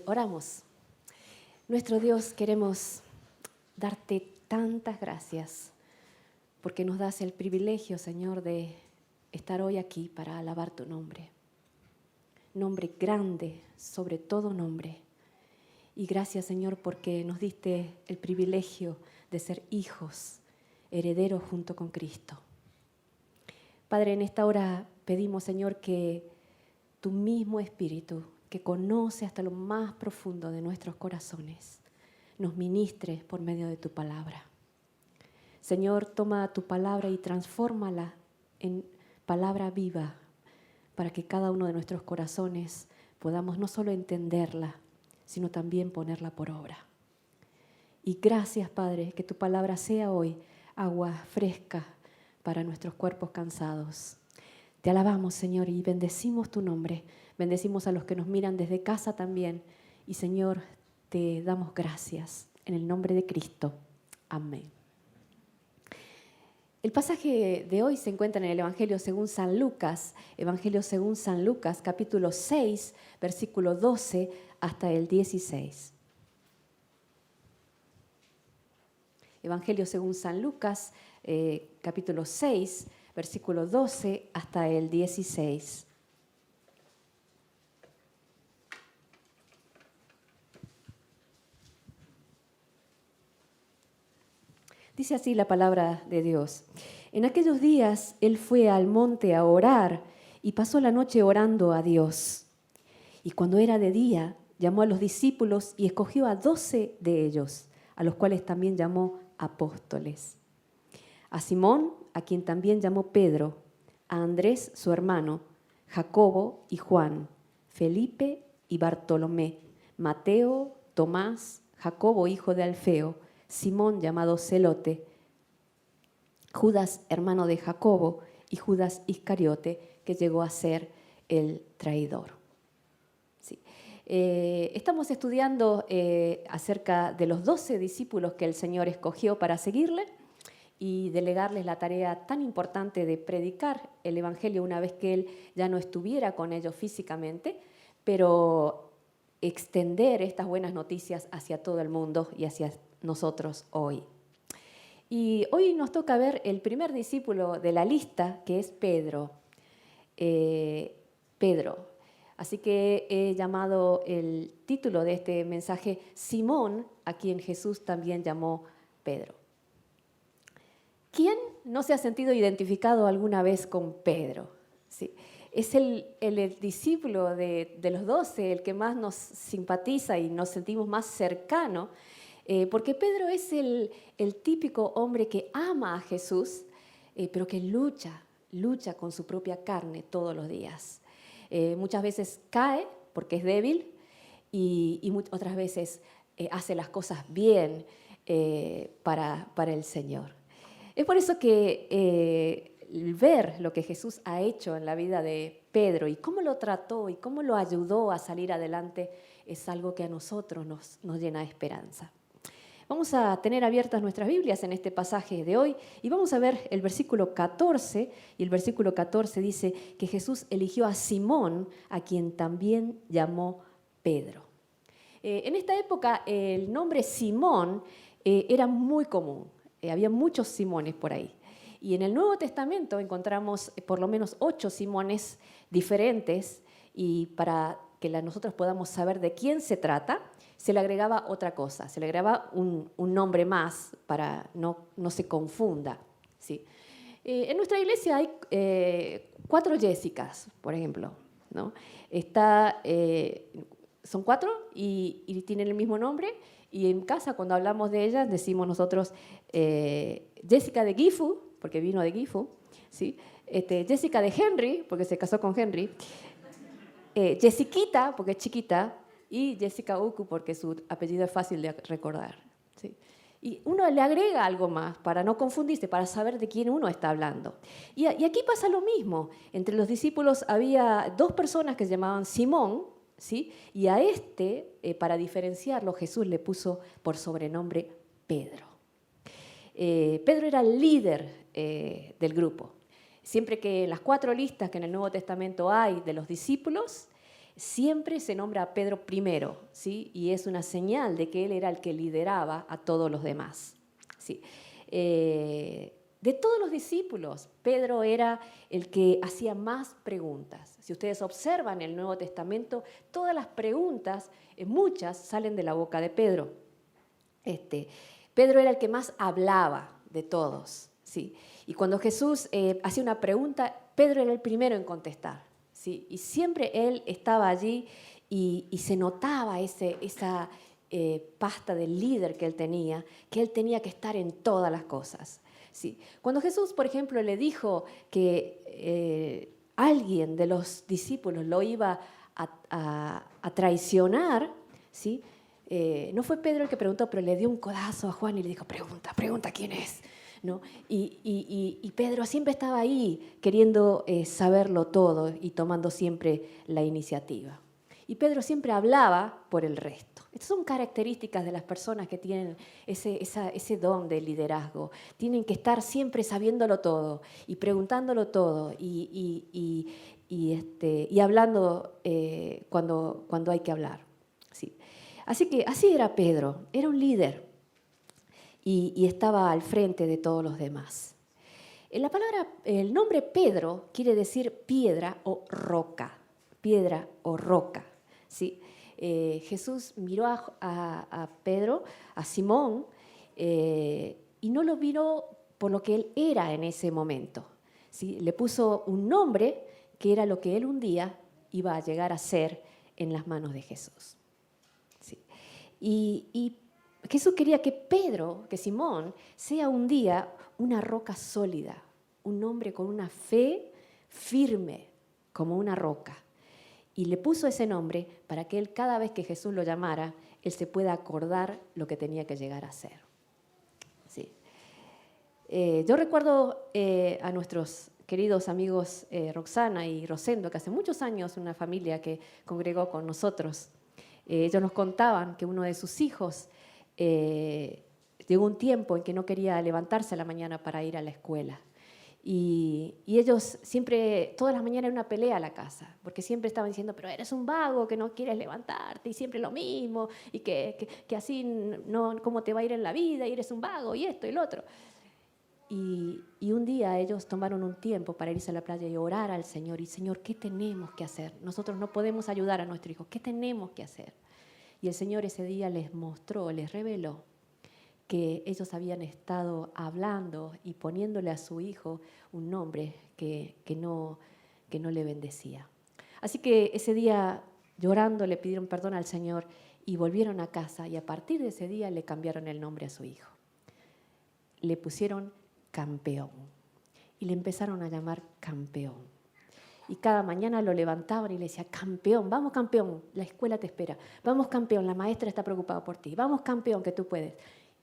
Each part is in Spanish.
Oramos. Nuestro Dios, queremos darte tantas gracias porque nos das el privilegio, Señor, de estar hoy aquí para alabar tu nombre. Nombre grande, sobre todo nombre. Y gracias, Señor, porque nos diste el privilegio de ser hijos, herederos junto con Cristo. Padre, en esta hora pedimos, Señor, que tu mismo Espíritu, que conoce hasta lo más profundo de nuestros corazones, nos ministre por medio de tu palabra. Señor, toma tu palabra y transfórmala en palabra viva para que cada uno de nuestros corazones podamos no solo entenderla, sino también ponerla por obra. Y gracias, Padre, que tu palabra sea hoy agua fresca para nuestros cuerpos cansados. Te alabamos, Señor, y bendecimos tu nombre. Bendecimos a los que nos miran desde casa también. Y, Señor, te damos gracias en el nombre de Cristo. Amén. El pasaje de hoy se encuentra en el Evangelio según San Lucas, capítulo 6, versículo 12 hasta el 16. Evangelio según San Lucas, capítulo 6, versículo 12 hasta el 16. Dice así la palabra de Dios. En aquellos días él fue al monte a orar y pasó la noche orando a Dios. Y cuando era de día, llamó a los discípulos y escogió a 12 de ellos, a los cuales también llamó apóstoles. A Simón, a quien también llamó Pedro, a Andrés, su hermano, Jacobo y Juan, Felipe y Bartolomé, Mateo, Tomás, Jacobo, hijo de Alfeo, Simón, llamado Celote, Judas, hermano de Jacobo, y Judas Iscariote, que llegó a ser el traidor. Sí. Estamos estudiando acerca de los 12 discípulos que el Señor escogió para seguirle y delegarles la tarea tan importante de predicar el Evangelio una vez que Él ya no estuviera con ellos físicamente, pero extender estas buenas noticias hacia todo el mundo y hacia nosotros hoy. Y hoy nos toca ver el primer discípulo de la lista, que es Pedro. Pedro. Así que he llamado el título de este mensaje Simón, a quien Jesús también llamó Pedro. ¿Quién no se ha sentido identificado alguna vez con Pedro? Sí. Es el discípulo de los 12, el que más nos simpatiza y nos sentimos más cercano, porque Pedro es el típico hombre que ama a Jesús, pero que lucha con su propia carne todos los días. Muchas veces cae porque es débil y otras veces hace las cosas bien para el Señor. Es por eso que ver lo que Jesús ha hecho en la vida de Pedro y cómo lo trató y cómo lo ayudó a salir adelante es algo que a nosotros nos llena de esperanza. Vamos a tener abiertas nuestras Biblias en este pasaje de hoy y vamos a ver el versículo 14, y el versículo 14 dice que Jesús eligió a Simón, a quien también llamó Pedro. En esta época el nombre Simón era muy común, había muchos Simones por ahí. Y en el Nuevo Testamento encontramos por lo menos 8 Simones diferentes, y para que nosotros podamos saber de quién se trata, se le agregaba otra cosa, se le agregaba un nombre más para no se confunda. ¿Sí? En nuestra iglesia hay 4 Jessicas, por ejemplo, ¿no? Son 4 y tienen el mismo nombre, y en casa cuando hablamos de ellas decimos nosotros Jessica de Gifu, porque vino de Gifu, ¿sí? Jessica de Henry, porque se casó con Henry, Jessiquita, porque es chiquita, y Jessica Uku, porque su apellido es fácil de recordar. ¿Sí? Y uno le agrega algo más para no confundirse, para saber de quién uno está hablando. Y aquí pasa lo mismo. Entre los discípulos había 2 personas que se llamaban Simón, ¿sí? Y a para diferenciarlo, Jesús le puso por sobrenombre Pedro. Pedro era el líder del grupo. Siempre que en las 4 listas que en el Nuevo Testamento hay de los discípulos, siempre se nombra a Pedro primero, ¿sí? Y es una señal de que él era el que lideraba a todos los demás, ¿sí? De todos los discípulos, Pedro era el que hacía más preguntas. Si ustedes observan el Nuevo Testamento, todas las preguntas, muchas, salen de la boca de Pedro. Pedro era el que más hablaba de todos, ¿sí? Y cuando Jesús hacía una pregunta, Pedro era el primero en contestar, ¿sí? Y siempre él estaba allí y se notaba esa pasta del líder que él tenía que estar en todas las cosas, ¿sí? Cuando Jesús, por ejemplo, le dijo que alguien de los discípulos lo iba a traicionar, ¿sí? No fue Pedro el que preguntó, pero le dio un codazo a Juan y le dijo, pregunta quién es, ¿no? Y Pedro siempre estaba ahí queriendo saberlo todo y tomando siempre la iniciativa. Y Pedro siempre hablaba por el resto. Estas son características de las personas que tienen ese don de liderazgo. Tienen que estar siempre sabiéndolo todo y preguntándolo todo y hablando cuando hay que hablar. ¿Sí? Así que así era Pedro, era un líder y estaba al frente de todos los demás. El nombre Pedro quiere decir piedra o roca, ¿sí? Jesús miró a Pedro, a Simón, y no lo miró por lo que él era en ese momento, ¿sí? Le puso un nombre que era lo que él un día iba a llegar a ser en las manos de Jesús. ¿Sí? Y Jesús quería que Simón, sea un día una roca sólida, un hombre con una fe firme como una roca. Y le puso ese nombre para que él, cada vez que Jesús lo llamara, él se pueda acordar lo que tenía que llegar a ser. ¿Sí? Yo recuerdo a nuestros queridos amigos Roxana y Rosendo, que hace muchos años una familia que congregó con nosotros. Ellos nos contaban que uno de sus hijos llegó un tiempo en que no quería levantarse a la mañana para ir a la escuela. Y ellos siempre, todas las mañanas era una pelea a la casa, porque siempre estaban diciendo, pero eres un vago, que no quieres levantarte, y siempre lo mismo, y que así no, cómo te va a ir en la vida, y eres un vago, y esto y lo otro. Y un día ellos tomaron un tiempo para irse a la playa y orar al Señor. Y Señor, ¿qué tenemos que hacer? Nosotros no podemos ayudar a nuestro hijo. ¿Qué tenemos que hacer? Y el Señor ese día les mostró, les reveló que ellos habían estado hablando y poniéndole a su hijo un nombre que no le bendecía. Así que ese día, llorando, le pidieron perdón al Señor y volvieron a casa. Y a partir de ese día le cambiaron el nombre a su hijo. Le pusieron Campeón. Y le empezaron a llamar Campeón. Y cada mañana lo levantaban y le decía, Campeón, vamos Campeón, la escuela te espera. Vamos Campeón, la maestra está preocupada por ti. Vamos Campeón, que tú puedes.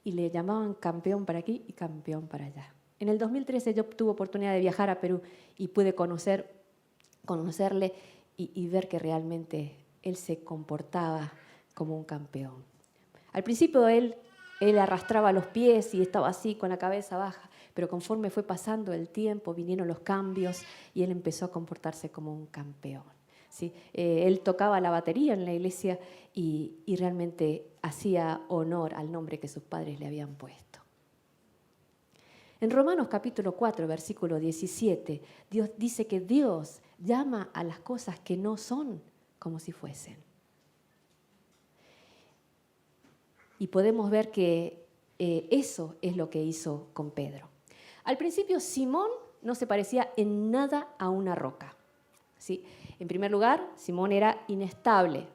Y le llamaban Campeón para aquí y Campeón para allá. En el 2013 yo tuve oportunidad de viajar a Perú y pude conocerle y ver que realmente él se comportaba como un campeón. Al principio él arrastraba los pies y estaba así con la cabeza baja, pero conforme fue pasando el tiempo, vinieron los cambios y él empezó a comportarse como un campeón. ¿Sí? Él tocaba la batería en la iglesia y realmente hacía honor al nombre que sus padres le habían puesto. En Romanos capítulo 4, versículo 17, Dios dice que Dios llama a las cosas que no son como si fuesen. Y podemos ver que eso es lo que hizo con Pedro. Al principio, Simón no se parecía en nada a una roca, ¿sí? En primer lugar, Simón era inestable.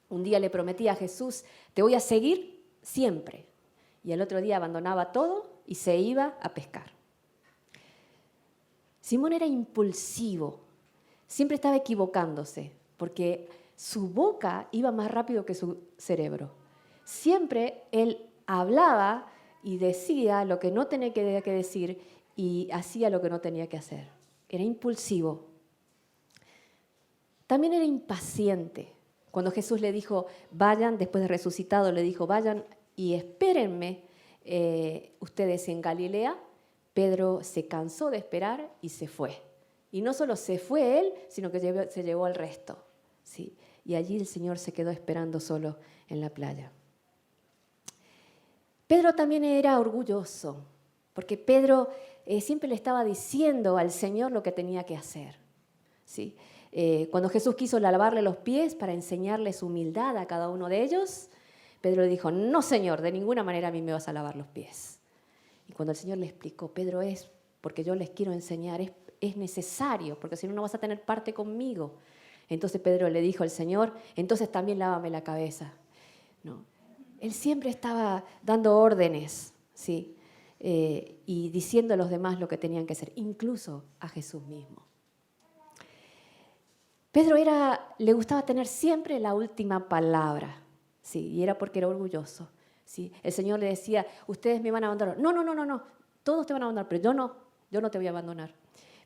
Un día le prometía a Jesús, te voy a seguir siempre. Y al otro día abandonaba todo y se iba a pescar. Simón era impulsivo, siempre estaba equivocándose, porque su boca iba más rápido que su cerebro. Siempre él hablaba y decía lo que no tenía que decir y hacía lo que no tenía que hacer. Era impulsivo. También era impaciente. Cuando Jesús le dijo, vayan, después de resucitado, le dijo, vayan y espérenme ustedes en Galilea, Pedro se cansó de esperar y se fue. Y no solo se fue él, sino que se llevó al resto. ¿sí? Y allí el Señor se quedó esperando solo en la playa. Pedro también era orgulloso, porque Pedro siempre le estaba diciendo al Señor lo que tenía que hacer, ¿sí? Cuando Jesús quiso lavarle los pies para enseñarle su humildad a cada uno de ellos, Pedro le dijo, no, Señor, de ninguna manera a mí me vas a lavar los pies. Y cuando el Señor le explicó, Pedro, es porque yo les quiero enseñar, es necesario, porque si no, no vas a tener parte conmigo. Entonces Pedro le dijo al Señor, entonces también lávame la cabeza. No. Él siempre estaba dando órdenes, ¿sí? Y diciendo a los demás lo que tenían que hacer, incluso a Jesús mismo. Pedro le gustaba tener siempre la última palabra, ¿sí? Y era porque era orgulloso, ¿sí? El Señor le decía, ustedes me van a abandonar. No, todos te van a abandonar, pero yo no te voy a abandonar.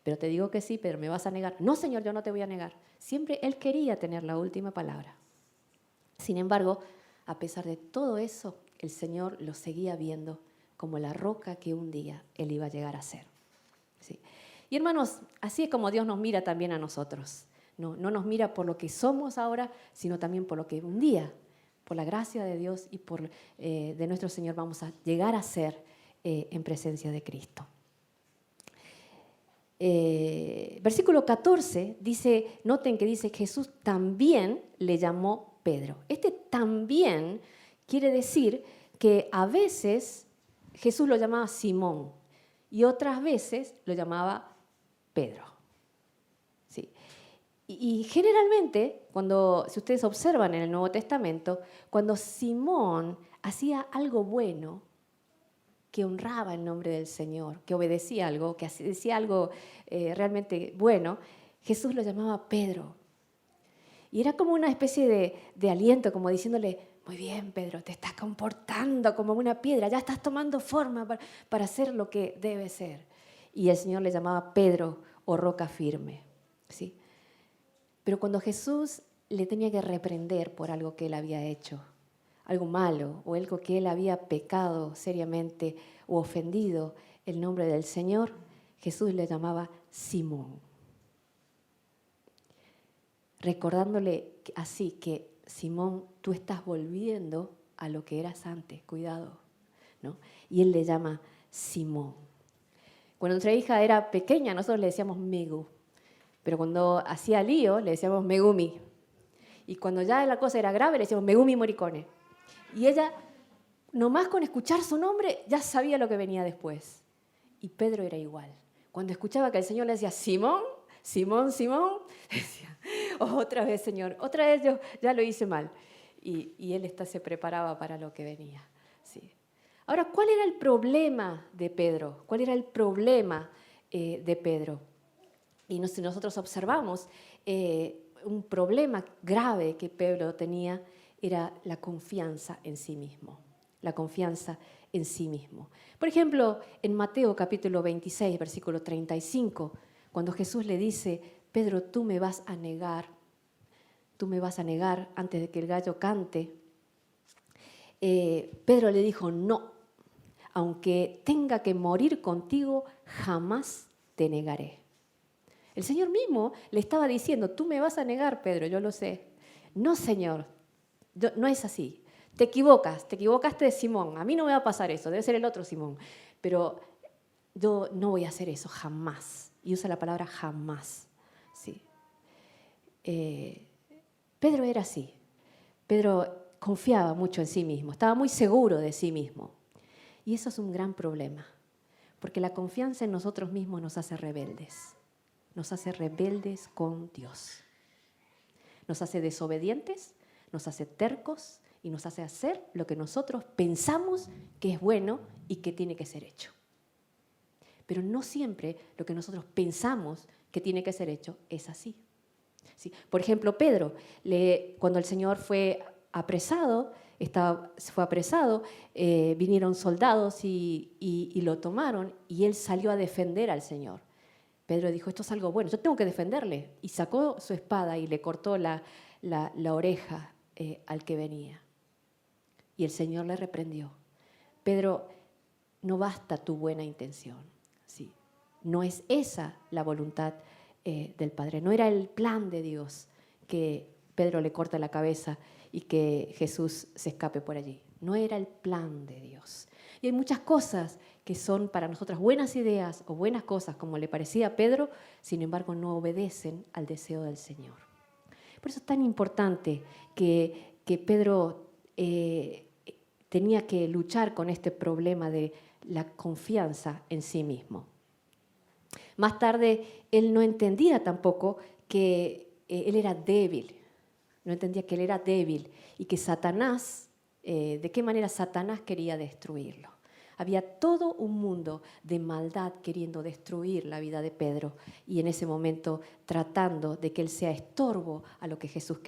Pero te digo que sí, Pedro, me vas a negar. No, Señor, yo no te voy a negar. Siempre él quería tener la última palabra. Sin embargo, a pesar de todo eso, el Señor lo seguía viendo como la roca que un día él iba a llegar a ser, ¿sí? Y hermanos, así es como Dios nos mira también a nosotros. No nos mira por lo que somos ahora, sino también por lo que un día, por la gracia de Dios y de nuestro Señor, vamos a llegar a ser en presencia de Cristo. Versículo 14 dice, noten que dice, Jesús también le llamó Pedro. Este también quiere decir que a veces Jesús lo llamaba Simón y otras veces lo llamaba Pedro. ¿Sí? Y generalmente, si ustedes observan en el Nuevo Testamento, cuando Simón hacía algo bueno, que honraba el nombre del Señor, que obedecía algo, que decía algo realmente bueno, Jesús lo llamaba Pedro. Y era como una especie de aliento, como diciéndole, muy bien, Pedro, te estás comportando como una piedra, ya estás tomando forma para hacer lo que debe ser. Y el Señor le llamaba Pedro o roca firme, ¿sí? Pero cuando Jesús le tenía que reprender por algo que él había hecho, algo malo o algo que él había pecado seriamente o ofendido el nombre del Señor, Jesús le llamaba Simón. Recordándole así que, Simón, tú estás volviendo a lo que eras antes, cuidado, ¿no? Y él le llama Simón. Cuando nuestra hija era pequeña, nosotros le decíamos Megu, pero cuando hacía lío, le decíamos Megumi. Y cuando ya la cosa era grave, le decíamos Megumi Morricone. Y ella, nomás con escuchar su nombre, ya sabía lo que venía después. Y Pedro era igual. Cuando escuchaba que el Señor le decía, Simón, Simón, Simón, decía, otra vez, Señor, otra vez yo ya lo hice mal. Y él se preparaba para lo que venía. Sí. Ahora, ¿cuál era el problema de Pedro? ¿Cuál era el problema de Pedro? Y nosotros observamos un problema grave que Pedro tenía, era la confianza en sí mismo. La confianza en sí mismo. Por ejemplo, en Mateo capítulo 26, versículo 35, cuando Jesús le dice, Pedro, tú me vas a negar antes de que el gallo cante. Pedro le dijo, no, aunque tenga que morir contigo, jamás te negaré. El Señor mismo le estaba diciendo, tú me vas a negar, Pedro, yo lo sé. No, Señor, no es así. Te equivocaste de Simón. A mí no me va a pasar eso, debe ser el otro Simón. Pero yo no voy a hacer eso, jamás. Y usa la palabra jamás. Sí. Pedro era así. Pedro confiaba mucho en sí mismo, estaba muy seguro de sí mismo. Y eso es un gran problema, porque la confianza en nosotros mismos nos hace rebeldes. Nos hace rebeldes con Dios. Nos hace desobedientes, nos hace tercos y nos hace hacer lo que nosotros pensamos que es bueno y que tiene que ser hecho. Pero no siempre lo que nosotros pensamos que tiene que ser hecho es así. ¿Sí? Por ejemplo, Pedro, cuando el Señor fue apresado, vinieron soldados y lo tomaron y él salió a defender al Señor. Pedro dijo, esto es algo bueno, yo tengo que defenderle. Y sacó su espada y le cortó la oreja al que venía. Y el Señor le reprendió. Pedro, no basta tu buena intención. ¿Sí? No es esa la voluntad del Padre. No era el plan de Dios que Pedro le corta la cabeza y que Jesús se escape por allí. No era el plan de Dios. Y hay muchas cosas que son para nosotras buenas ideas o buenas cosas, como le parecía a Pedro, sin embargo no obedecen al deseo del Señor. Por eso es tan importante que Pedro tenía que luchar con este problema de la confianza en sí mismo. Más tarde, él no entendía tampoco que él era débil. No entendía que él era débil y que Satanás, de qué manera Satanás quería destruirlo. Había todo un mundo de maldad queriendo destruir la vida de Pedro y en ese momento tratando de que él sea estorbo a lo que Jesús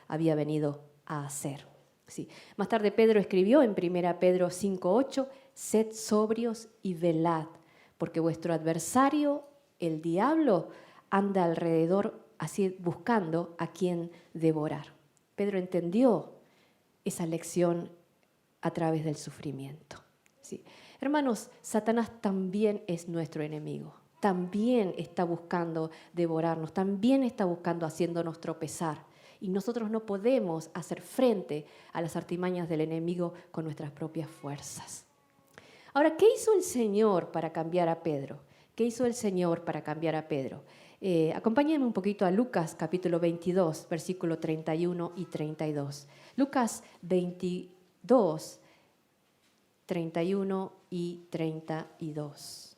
había venido a hacer. Sí. Más tarde Pedro escribió en 1 Pedro 5:8, sed sobrios y velad, porque vuestro adversario, el diablo, anda alrededor así buscando a quien devorar. Pedro entendió esa lección a través del sufrimiento. Sí. Hermanos, Satanás también es nuestro enemigo. También está buscando devorarnos, también está buscando haciéndonos tropezar. Y nosotros no podemos hacer frente a las artimañas del enemigo con nuestras propias fuerzas. Ahora, ¿qué hizo el Señor para cambiar a Pedro? ¿Qué hizo el Señor para cambiar a Pedro? Acompáñenme un poquito a Lucas capítulo 22, versículo 31 y 32. Lucas 22, 31 y 32.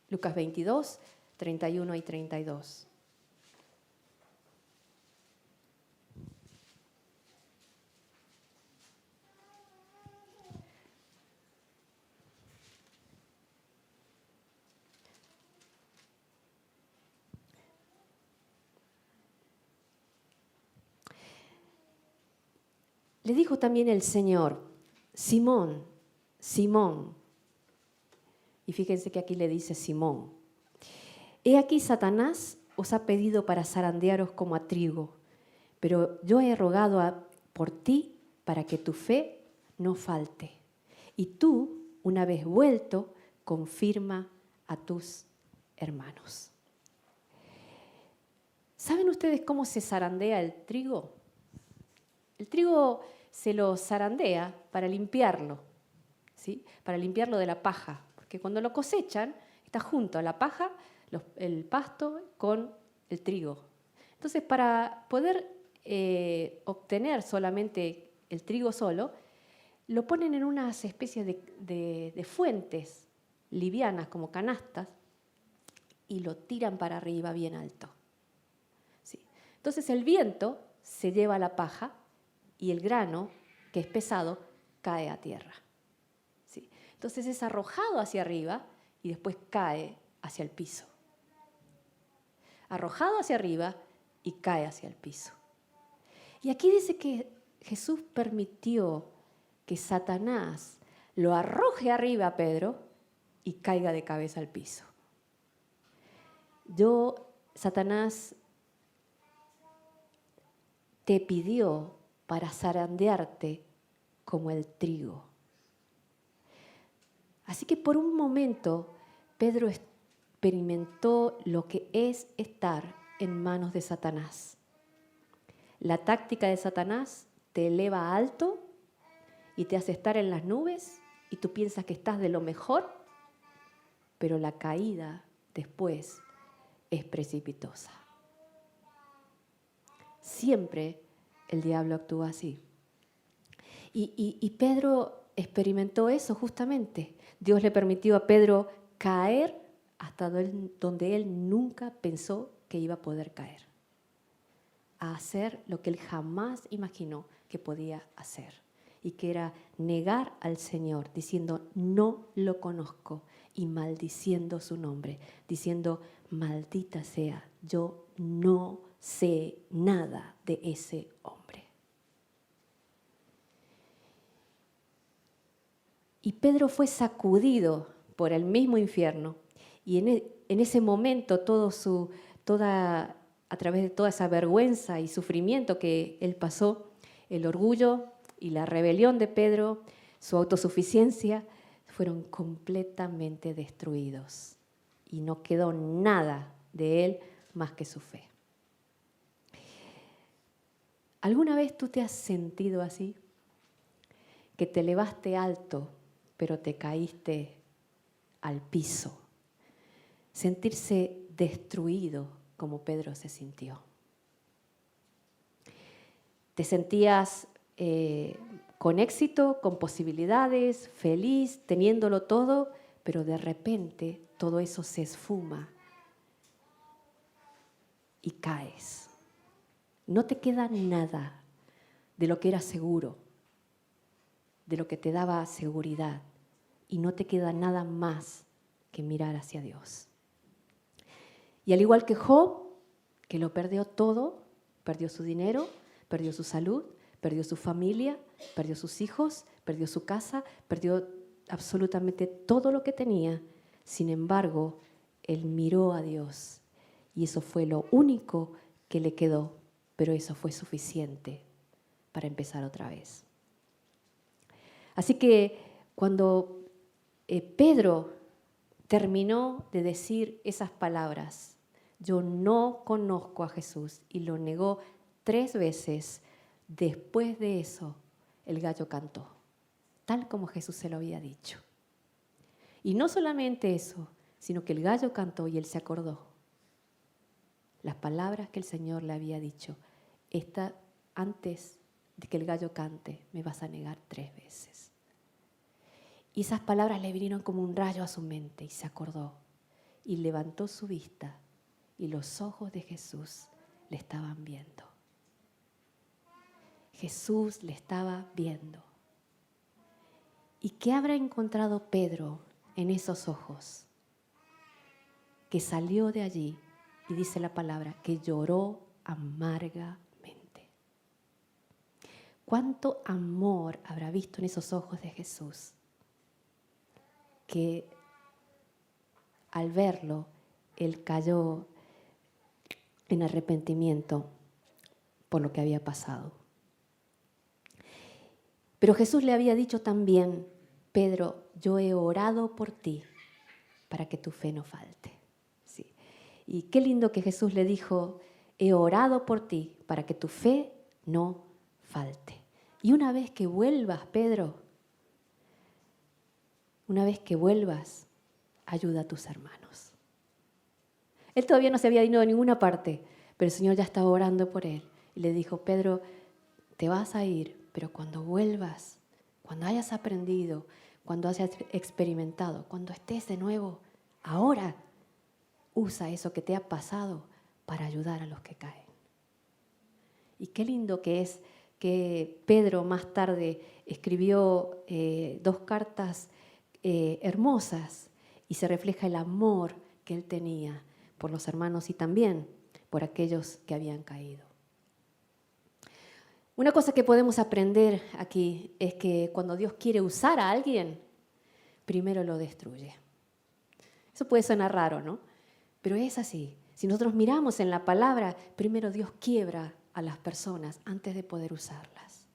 Lucas 22, 31 y 32. Le dijo también el Señor, Simón, Simón, y fíjense que aquí le dice Simón, he aquí Satanás os ha pedido para zarandearos como a trigo, pero yo he rogado por ti para que tu fe no falte. Y tú, una vez vuelto, confirma a tus hermanos. ¿Saben ustedes cómo se zarandea el trigo? El trigo se lo zarandea para limpiarlo, ¿sí? Para limpiarlo de la paja, porque cuando lo cosechan está junto a la paja, el pasto con el trigo. Entonces, para poder obtener solamente el trigo solo, lo ponen en unas especies de fuentes livianas como canastas y lo tiran para arriba bien alto. ¿Sí? Entonces el viento se lleva la paja y el grano, que es pesado, cae a tierra. ¿Sí? Entonces es arrojado hacia arriba y después cae hacia el piso. Arrojado hacia arriba y cae hacia el piso. Y aquí dice que Jesús permitió que Satanás lo arroje arriba a Pedro y caiga de cabeza al piso. Satanás te pidió para zarandearte como el trigo. Así que por un momento Pedro experimentó lo que es estar en manos de Satanás. La táctica de Satanás te eleva alto y te hace estar en las nubes y tú piensas que estás de lo mejor, pero la caída después es precipitosa. Siempre el diablo actúa así. Y Pedro experimentó eso justamente. Dios le permitió a Pedro caer hasta donde él nunca pensó que iba a poder caer. A hacer lo que él jamás imaginó que podía hacer. Y que era negar al Señor, diciendo, no lo conozco, y maldiciendo su nombre, diciendo, maldita sea, yo no sé nada de ese hombre. Y Pedro fue sacudido por el mismo infierno, y en ese momento a través de toda esa vergüenza y sufrimiento que él pasó, el orgullo y la rebelión de Pedro, su autosuficiencia, fueron completamente destruidos. Y no quedó nada de él más que su fe. ¿Alguna vez tú te has sentido así? Que te elevaste alto, pero te caíste al piso. Sentirse destruido como Pedro se sintió. Te sentías con éxito, con posibilidades, feliz, teniéndolo todo, pero de repente todo eso se esfuma y caes. No te queda nada de lo que era seguro, de lo que te daba seguridad, y no te queda nada más que mirar hacia Dios. Y al igual que Job, que lo perdió todo, perdió su dinero, perdió su salud, perdió su familia, perdió sus hijos, perdió su casa, perdió absolutamente todo lo que tenía. Sin embargo, él miró a Dios y eso fue lo único que le quedó, pero eso fue suficiente para empezar otra vez. Así que cuando Pedro terminó de decir esas palabras, yo no conozco a Jesús, y lo negó 3 veces, después de eso el gallo cantó, tal como Jesús se lo había dicho. Y no solamente eso, sino que el gallo cantó y él se acordó las palabras que el Señor le había dicho. Antes de que el gallo cante, me vas a negar 3 veces. Y esas palabras le vinieron como un rayo a su mente y se acordó. Y levantó su vista y los ojos de Jesús le estaban viendo. Jesús le estaba viendo. ¿Y qué habrá encontrado Pedro en esos ojos? Que salió de allí y dice la palabra que lloró amargamente. ¿Cuánto amor habrá visto en esos ojos de Jesús? Que al verlo, él cayó en arrepentimiento por lo que había pasado. Pero Jesús le había dicho también, Pedro, yo he orado por ti para que tu fe no falte. Sí. Y qué lindo que Jesús le dijo, he orado por ti para que tu fe no falte. Y una vez que vuelvas, Pedro, una vez que vuelvas, ayuda a tus hermanos. Él todavía no se había ido a ninguna parte, pero el Señor ya estaba orando por él. Y le dijo, Pedro, te vas a ir, pero cuando vuelvas, cuando hayas aprendido, cuando hayas experimentado, cuando estés de nuevo, ahora usa eso que te ha pasado para ayudar a los que caen. Y qué lindo que es que Pedro más tarde escribió 2 cartas hermosas y se refleja el amor que él tenía por los hermanos y también por aquellos que habían caído. Una cosa que podemos aprender aquí es que cuando Dios quiere usar a alguien, primero lo destruye. Eso puede sonar raro, ¿no? Pero es así. Si nosotros miramos en la palabra, primero Dios quiebra a las personas antes de poder usarlas.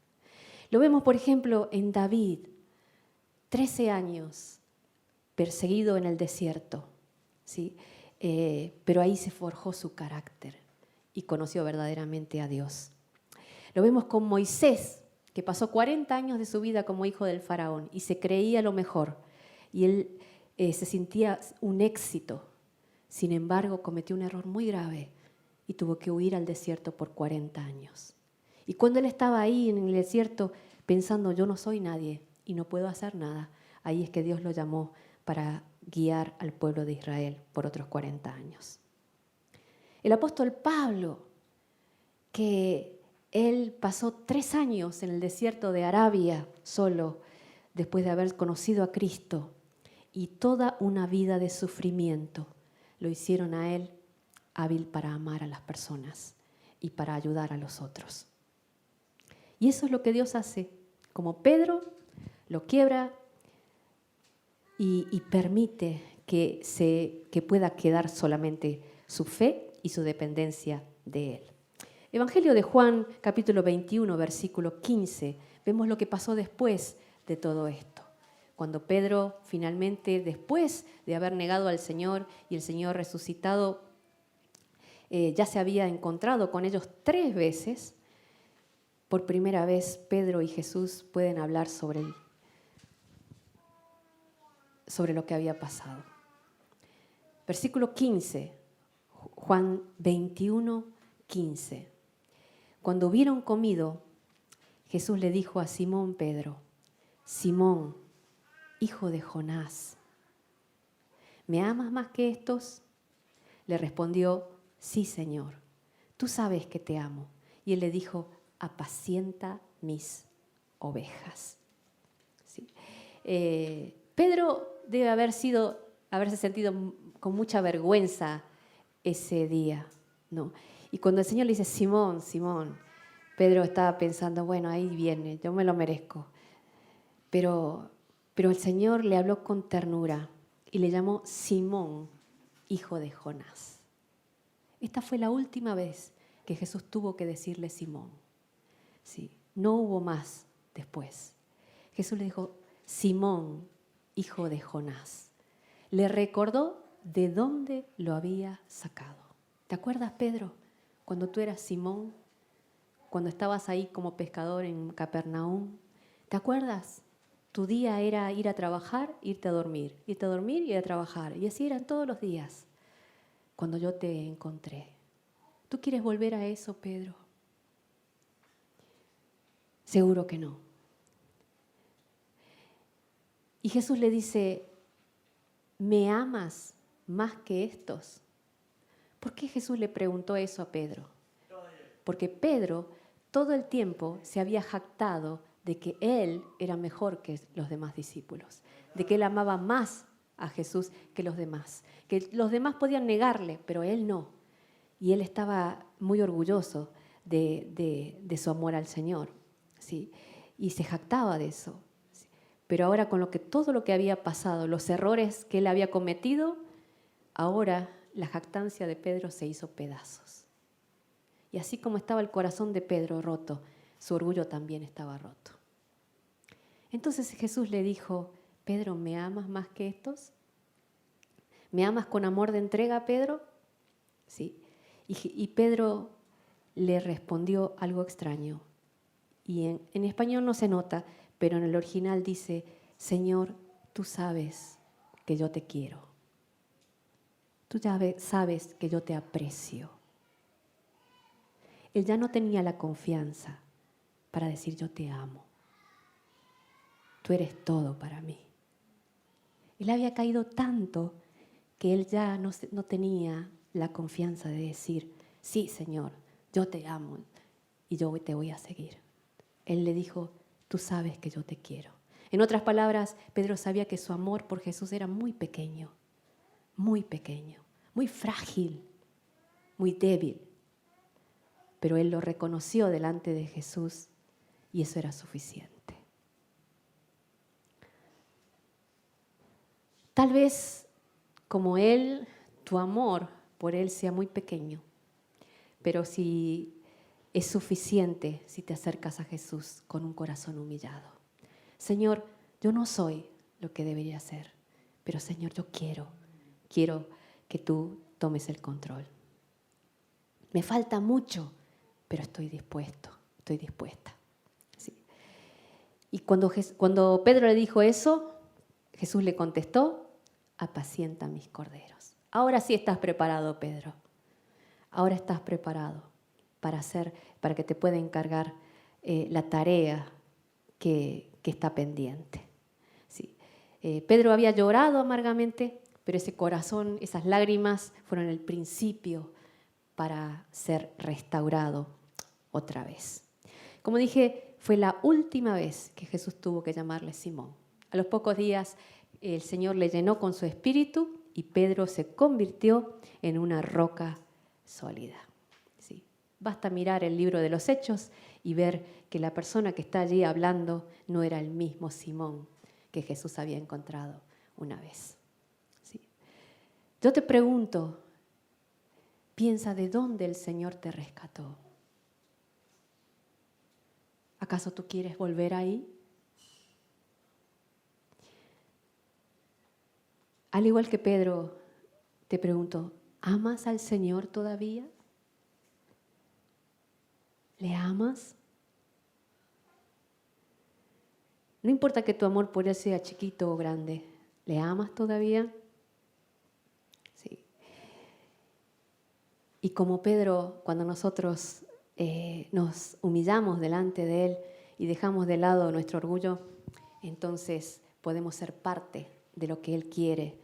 Lo vemos, por ejemplo, en David, 13 años perseguido en el desierto, ¿sí? Pero ahí se forjó su carácter y conoció verdaderamente a Dios. Lo vemos con Moisés, que pasó 40 años de su vida como hijo del faraón y se creía lo mejor. Y él se sentía un éxito. Sin embargo, cometió un error muy grave y tuvo que huir al desierto por 40 años. Y cuando él estaba ahí en el desierto pensando, yo no soy nadie y no puedo hacer nada, ahí es que Dios lo llamó para guiar al pueblo de Israel por otros 40 años. El apóstol Pablo, que él pasó 3 años en el desierto de Arabia solo, después de haber conocido a Cristo, y toda una vida de sufrimiento lo hicieron a él hábil para amar a las personas y para ayudar a los otros. Y eso es lo que Dios hace. Como Pedro, lo quiebra y permite que pueda quedar solamente su fe y su dependencia de él. Evangelio de Juan, capítulo 21, versículo 15. Vemos lo que pasó después de todo esto. Cuando Pedro finalmente, después de haber negado al Señor y el Señor resucitado, ya se había encontrado con ellos 3 veces, por primera vez Pedro y Jesús pueden hablar sobre lo que había pasado. Versículo 15, Juan 21, 15. Cuando hubieron comido, Jesús le dijo a Simón Pedro: Simón, hijo de Jonás, ¿me amas más que estos? Le respondió: sí, Señor, tú sabes que te amo. Y él le dijo: apacienta mis ovejas. ¿Sí? Pedro debe haberse sentido con mucha vergüenza ese día, ¿no? Y cuando el Señor le dice: Simón, Simón, Pedro estaba pensando: bueno, ahí viene, yo me lo merezco. Pero el Señor le habló con ternura y le llamó Simón, hijo de Jonás. Esta fue la última vez que Jesús tuvo que decirle Simón. Sí, no hubo más después. Jesús le dijo: Simón, hijo de Jonás. Le recordó de dónde lo había sacado. ¿Te acuerdas, Pedro, cuando tú eras Simón? Cuando estabas ahí como pescador en Capernaum. ¿Te acuerdas? Tu día era ir a trabajar, irte a dormir, ir a trabajar. Y así eran todos los días cuando yo te encontré. ¿Tú quieres volver a eso, Pedro? Seguro que no. Y Jesús le dice: ¿me amas más que estos? ¿Por qué Jesús le preguntó eso a Pedro? Porque Pedro todo el tiempo se había jactado de que él era mejor que los demás discípulos, de que él amaba más a Jesús que los demás, que los demás podían negarle, pero él no. Y él estaba muy orgulloso de su amor al Señor, ¿sí? Y se jactaba de eso. ¿Sí? Pero ahora con todo lo que había pasado, los errores que él había cometido, ahora la jactancia de Pedro se hizo pedazos. Y así como estaba el corazón de Pedro roto, su orgullo también estaba roto. Entonces Jesús le dijo: Pedro, ¿me amas más que estos? ¿Me amas con amor de entrega, Pedro? Sí. Y Pedro le respondió algo extraño. Y en español no se nota, pero en el original dice: Señor, tú sabes que yo te quiero. Tú ya sabes que yo te aprecio. Él ya no tenía la confianza para decir: yo te amo. Tú eres todo para mí. Él había caído tanto que él ya no tenía la confianza de decir: sí, Señor, yo te amo y yo te voy a seguir. Él le dijo: tú sabes que yo te quiero. En otras palabras, Pedro sabía que su amor por Jesús era muy pequeño, muy frágil, muy débil. Pero él lo reconoció delante de Jesús y eso era suficiente. Tal vez, como él, tu amor por él sea muy pequeño, pero si es suficiente si te acercas a Jesús con un corazón humillado. Señor, yo no soy lo que debería ser, pero Señor, yo quiero que tú tomes el control. Me falta mucho, pero estoy dispuesta. ¿Sí? Y cuando Pedro le dijo eso, Jesús le contestó: apacienta mis corderos. Ahora sí estás preparado, Pedro. Ahora estás preparado para que te pueda encargar la tarea que está pendiente. Sí. Pedro había llorado amargamente, pero ese corazón, esas lágrimas fueron el principio para ser restaurado otra vez. Como dije, fue la última vez que Jesús tuvo que llamarle Simón. A los pocos días el Señor le llenó con su espíritu y Pedro se convirtió en una roca sólida. ¿Sí? Basta mirar el libro de los Hechos y ver que la persona que está allí hablando no era el mismo Simón que Jesús había encontrado una vez. ¿Sí? Yo te pregunto, piensa de dónde el Señor te rescató. ¿Acaso tú quieres volver ahí? Al igual que Pedro, te pregunto, ¿amas al Señor todavía? ¿Le amas? No importa que tu amor por Él sea chiquito o grande, ¿le amas todavía? Sí. Y como Pedro, cuando nosotros nos humillamos delante de Él y dejamos de lado nuestro orgullo, entonces podemos ser parte de lo que Él quiere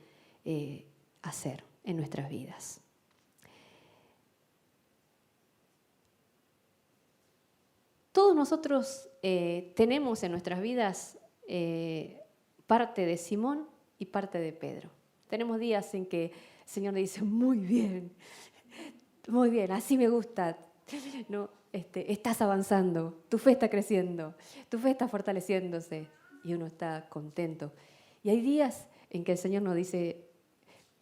hacer en nuestras vidas. Todos nosotros tenemos en nuestras vidas parte de Simón y parte de Pedro. Tenemos días en que el Señor le dice, muy bien, así me gusta, ¿no? Estás avanzando, tu fe está creciendo, tu fe está fortaleciéndose y uno está contento. Y hay días en que el Señor nos dice,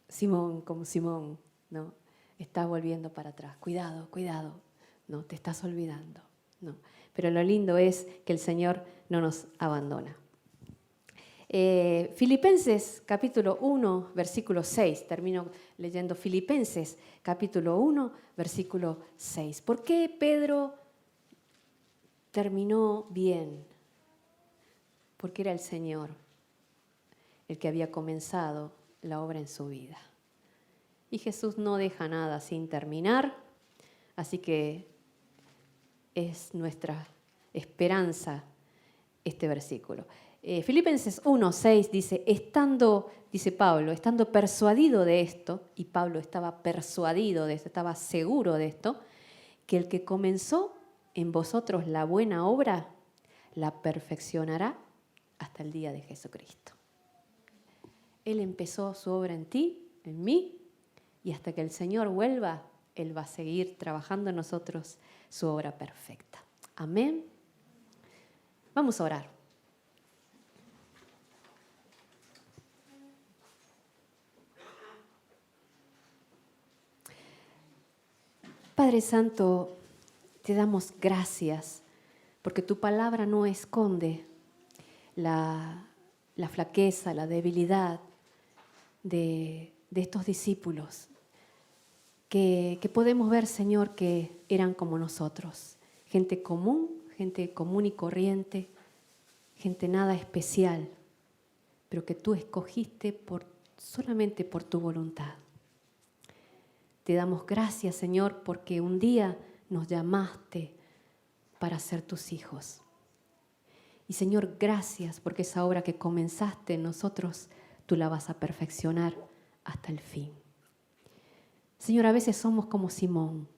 Simón, como Simón, ¿no? Estás volviendo para atrás, cuidado, no, te estás olvidando, ¿no? Pero lo lindo es que el Señor no nos abandona. Filipenses capítulo 1, versículo 6. Termino leyendo Filipenses capítulo 1, versículo 6. ¿Por qué Pedro terminó bien? Porque era el Señor el que había comenzado la obra en su vida. Y Jesús no deja nada sin terminar, así que es nuestra esperanza este versículo. Filipenses 1:6 dice, dice Pablo, estando persuadido de esto, y Pablo estaba persuadido de esto, estaba seguro de esto, que el que comenzó en vosotros la buena obra, la perfeccionará hasta el día de Jesucristo. Él empezó su obra en ti, en mí, y hasta que el Señor vuelva, Él va a seguir trabajando en nosotros su obra perfecta. Amén. Vamos a orar. Padre Santo, te damos gracias porque tu palabra no esconde la flaqueza, la debilidad de estos discípulos que podemos ver, Señor, que eran como nosotros, gente común y corriente, gente nada especial, pero que tú escogiste solamente por tu voluntad. Te damos gracias, Señor, porque un día nos llamaste para ser tus hijos. Y, Señor, gracias porque esa obra que comenzaste en nosotros, tú la vas a perfeccionar hasta el fin. Señor, a veces somos como Simón,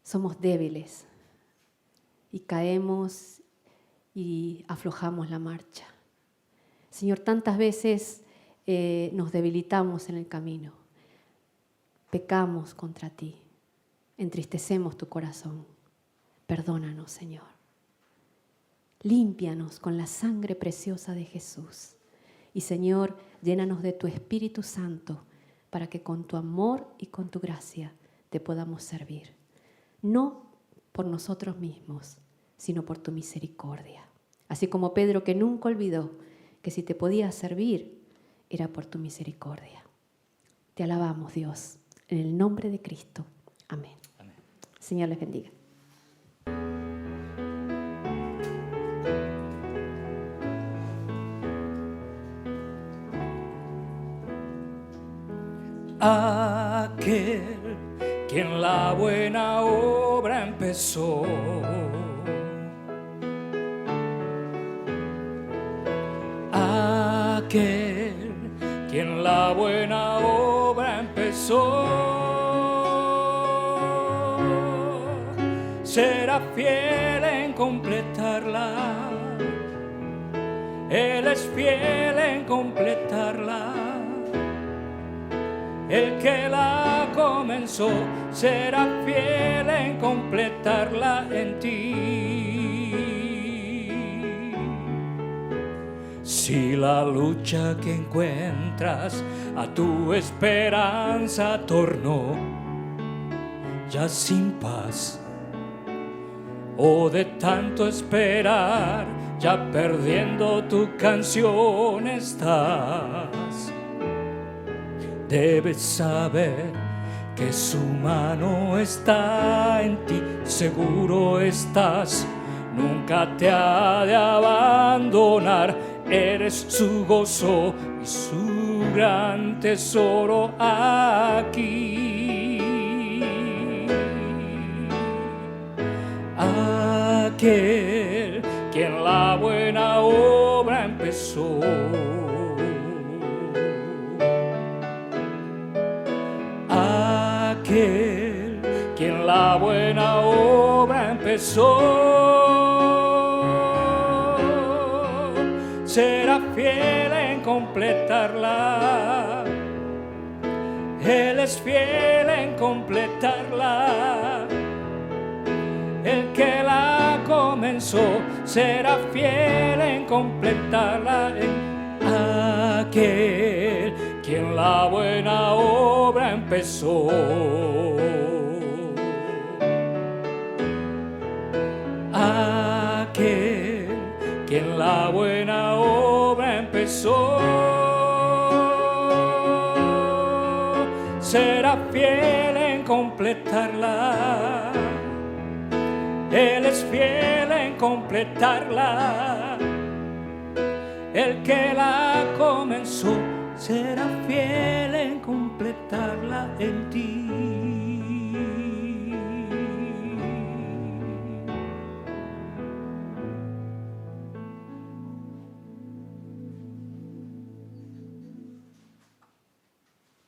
somos débiles y caemos y aflojamos la marcha. Señor, tantas veces nos debilitamos en el camino. Pecamos contra ti, entristecemos tu corazón. Perdónanos, Señor. Límpianos con la sangre preciosa de Jesús. Y, Señor, llénanos de tu Espíritu Santo para que con tu amor y con tu gracia te podamos servir. No por nosotros mismos, sino por tu misericordia. Así como Pedro, que nunca olvidó que si te podía servir, era por tu misericordia. Te alabamos, Dios. En el nombre de Cristo. Amén. Amén. Señor les bendiga. Aquel quien la buena obra empezó, aquel quien la buena obra empezó, será fiel en completarla. Él es fiel en completarla. El que la comenzó será fiel en completarla en ti. Si la lucha que encuentras a tu esperanza tornó ya sin paz, o de tanto esperar ya perdiendo tu canción estás, debes saber que su mano está en ti, seguro estás nunca te ha de abandonar. Eres su gozo y su gran tesoro aquí. Aquel quien la buena obra empezó, aquel quien la buena obra empezó, será fiel en completarla. Él es fiel en completarla. El que la comenzó será fiel en completarla. Aquel quien la buena obra empezó, aquel quien la buena obra empezó, será fiel en completarla. Él es fiel en completarla. El que la comenzó será fiel en completarla en ti.